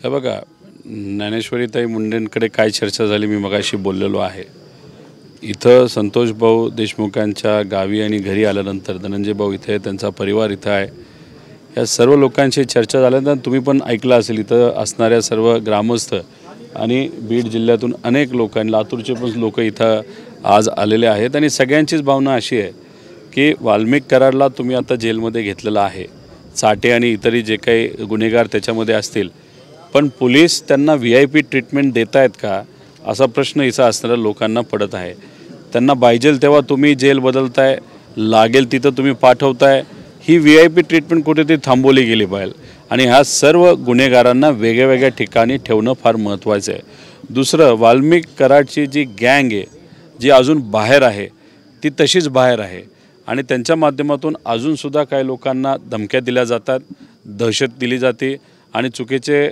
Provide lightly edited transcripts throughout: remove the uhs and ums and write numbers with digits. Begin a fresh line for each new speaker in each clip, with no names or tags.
हे बघा, ज्ञानेश्वरीताई मुंडेंकडे काय चर्चा झाली मी मगाशी बोललेलो आहे। इथं संतोष भाऊ देशमुखांच्या गावी आणि घरी आल्यानंतर धनंजय भाऊ इथे त्यांचा परिवार इथं आहे। या सर्व लोकांची चर्चा झाल्यानंतर तुम्ही पण ऐकलं असेल, इथं असणाऱ्या सर्व ग्रामस्थ आणि बीड जिल्ह्यातून अनेक लोकांनी, लातूरचे पण लोक इथं आज आलेले आहेत आणि सगळ्यांचीच भावना अशी आहे की वाल्मिक कराडला तुम्ही आता जेलमध्ये घेतलेला आहे। चाटे आणि इतरही जे काही गुन्हेगार त्याच्यामध्ये असतील, पण पोलीस त्यांना VIP ट्रीटमेंट देत आहेत का असा प्रश्न इथं असणाऱ्या लोकांना पडत आहे। त्यांना पाहिजेल तेव्हा तुम्ही जेल बदलताय, लागेल तिथं तुम्ही पाठवताय। ही VIP ट्रीटमेंट कुठेतरी थांबवली गेली पाहिजे आणि ह्या सर्व गुन्हेगारांना वेगवेगळ्या ठिकाणी ठेवणं फार महत्त्वाचं आहे। दुसरं, वाल्मिक कराडची जी गँग आहे जी अजून बाहेर आहे ती तशीच बाहेर आहे आणि त्यांच्या माध्यमातून अजूनसुद्धा काही लोकांना धमक्या दिल्या जातात, दहशत दिली जाते आणि चुकीचे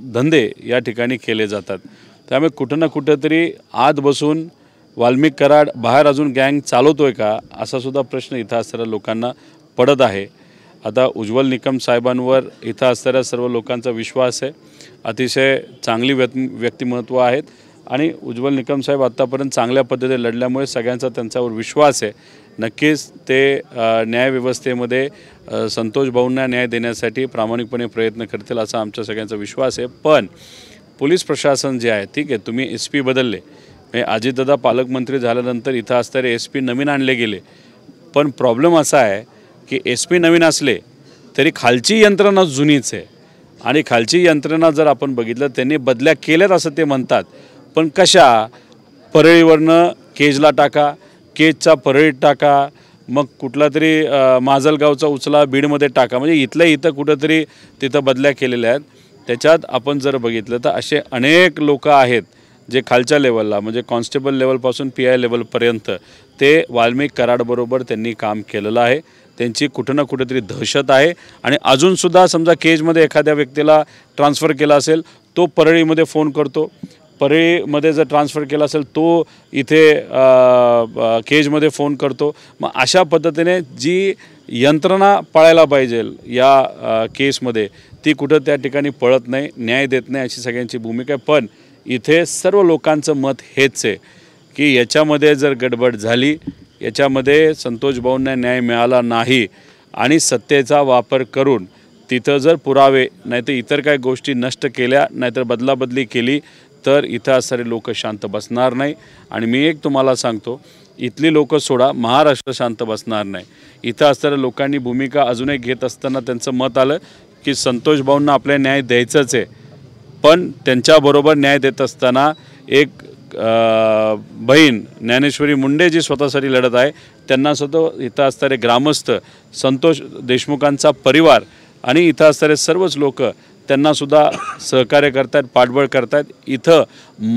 धंदे या ठिकाणी केले जातात। त्यामुळे कुठं ना कुठंतरी आत बसून वाल्मिक कराड बाहेर अजून गँग चालवतोय का असा सुद्धा प्रश्न इथं असणाऱ्या लोकांना पडत आहे। आता उज्ज्वल निकम साहेबांवर इथं असणाऱ्या सर्व लोकांचा विश्वास आहे, अतिशय चांगली व्यक्तिमत्व आहेत आणि उज्ज्वल निकम साहेब आत्तापर्यंत चांगल्या पद्धतीने लढल्यामुळे सगळ्यांचा त्यांच्यावर विश्वास आहे। नक्कीच ते न्यायव्यवस्थेमध्ये संतोष भाऊंना न्याय देण्यासाठी प्रामाणिकपणे प्रयत्न करतील असा आमच्या सगळ्यांचा विश्वास आहे। पण पोलीस प्रशासन जे आहे, ठीक आहे, तुम्ही SP बदलले, म्हणजे अजितदादा पालकमंत्री झाल्यानंतर इथं असणारे SP नवीन आणले गेले, पण प्रॉब्लेम असा आहे की SP नवीन असले तरी खालची यंत्रणा जुनीच आहे आणि खालची यंत्रणा जर आपण बघितलं त्यांनी बदल्या केल्यात असं ते म्हणतात, पण कशा? परळीवरनं केजला टाका, केजचा परळीत टाका, मग कुठला तरी माजलगावचा उचला बीडमध्ये टाका, म्हणजे इथल्या इथं कुठंतरी तिथं बदल्या केलेल्या आहेत। त्याच्यात आपण जर बघितलं तर असे अनेक लोक आहेत जे खालच्या लेवलला म्हणजे कॉन्स्टेबल लेवलपासून PI लेवलपर्यंत ते वाल्मिक कराडबरोबर त्यांनी काम केलेलं आहे। त्यांची कुठं ना कुठेतरी दहशत आहे आणि अजूनसुद्धा समजा केजमध्ये एखाद्या व्यक्तीला ट्रान्सफर केला असेल तो परळीमध्ये फोन करतो, परळीमध्ये जर ट्रान्सफर केला असेल तो इथे केजमध्ये फोन करतो। मग अशा पद्धतीने जी यंत्रणा पाळायला पाहिजे या केसमध्ये ती कुठं त्या ठिकाणी पळत नाही, न्याय देत नाही अशी सगळ्यांची भूमिका आहे। पण इथे सर्व लोकांचं मत हेच आहे की याच्यामध्ये जर गडबड झाली, याच्यामध्ये संतोष भाऊंना न्याय मिळाला नाही आणि सत्तेचा वापर करून तिथं जर पुरावे नाहीतर इतर काही गोष्टी नष्ट केल्या नाहीतर बदलाबदली केली तर इथं असणारे लोक शांत बसणार नाही। आणि मी एक तुम्हाला सांगतो, इथली लोक सोडा, महाराष्ट्र शांत बसणार नाही। इथं असणाऱ्या लोकांनी भूमिका अजूनही घेत असताना त्यांचं मत आलं की संतोष भाऊंना आपल्या न्याय द्यायचंच आहे, पण त्यांच्याबरोबर न्याय देत असताना एक बहीण ज्ञानेश्वरी मुंडे जी स्वतःसाठी लढत आहे त्यांना सुद्धा इथं असणारे ग्रामस्थ, संतोष देशमुखांचा परिवार आणि इथं असणारे सर्वच लोक त्यांनासुद्धा सहकार्य करतात, पाठबळ करतात। इथं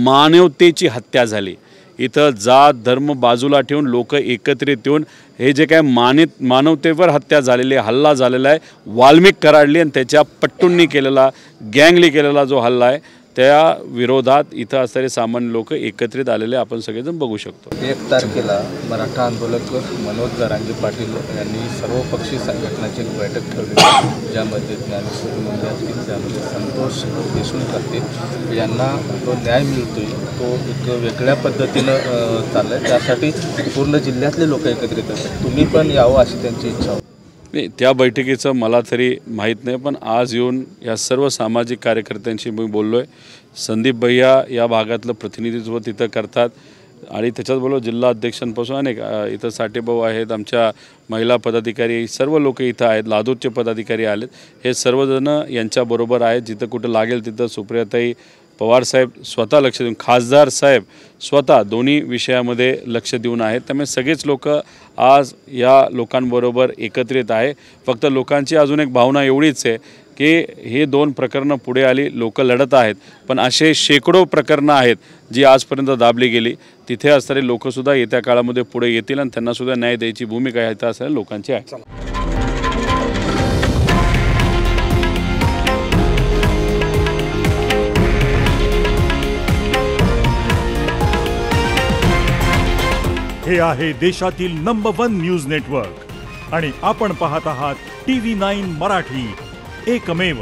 मानवतेची हत्या झाली, इथं जात धर्म बाजूला ठेवून लोक एकत्रित येऊन हे जे काय मानवतेवर हत्या झालेली हल्ला झालेला आहे वाल्मिक कराडली आणि त्याच्या पट्टूंनी केलेला गँगली केलेला जो हल्ला आहे त्या विरोधात इथं असणारे सामान्य लोक एकत्रित आलेले आपण सगळेजण बघू शकतो।
1 तारखेला मराठा आंदोलक मनोज जरांगे पाटील यांनी सर्वपक्षीय संघटनाची एक बैठक ठेवली, ज्यामध्ये ज्ञानेश्वरी मुंडे असतील, त्यामध्ये संतोष देशमुख असतील, यांना जो न्याय मिळतोय तो एक वेगळ्या पद्धतीनं चालला आहे। त्यासाठी पूर्ण जिल्ह्यातले लोक एकत्रित आहेत, तुम्ही पण यावं अशी त्यांची इच्छा होती।
नाही, त्या बैठकीचं मला तरी माहीत नाही, पण आज येऊन या सर्व सामाजिक कार्यकर्त्यांशी मी बोललो आहे। संदीप भैया या भागातलं प्रतिनिधित्व तिथं करतात आणि त्याच्याचबरोबर जिल्हा अध्यक्षांपासून अनेक इथं साठेभाऊ आहेत, आमच्या महिला पदाधिकारी सर्व लोक इथं आहेत, लातूरचे पदाधिकारी आलेत, हे सर्वजण यांच्याबरोबर आहेत। जिथं कुठं लागेल तिथं सुप्रियाताई पवारसाहेब स्वतः लक्ष देऊन, खासदार साहेब स्वतः दोन्ही विषयामध्ये लक्ष देऊन आहेत। त्यामुळे सगळेच लोक आज या लोकांबरोबर एकत्रित आहे। फक्त लोकांची अजून एक भावना एवढीच आहे की हे 2 प्रकरणं पुढे आली, लोक लढत आहेत, पण असे शेकडो प्रकरणं आहेत जी आजपर्यंत दाबली गेली। तिथे असणारे लोकसुद्धा येत्या काळामध्ये पुढे येतील आणि त्यांनासुद्धा न्याय द्यायची भूमिका इथं असणाऱ्या लोकांची आहे।
हे आहे देशातील नंबर 1 न्यूज नेटवर्क आणि आपण पाहत आहात TV9 मराठी, एकमेव।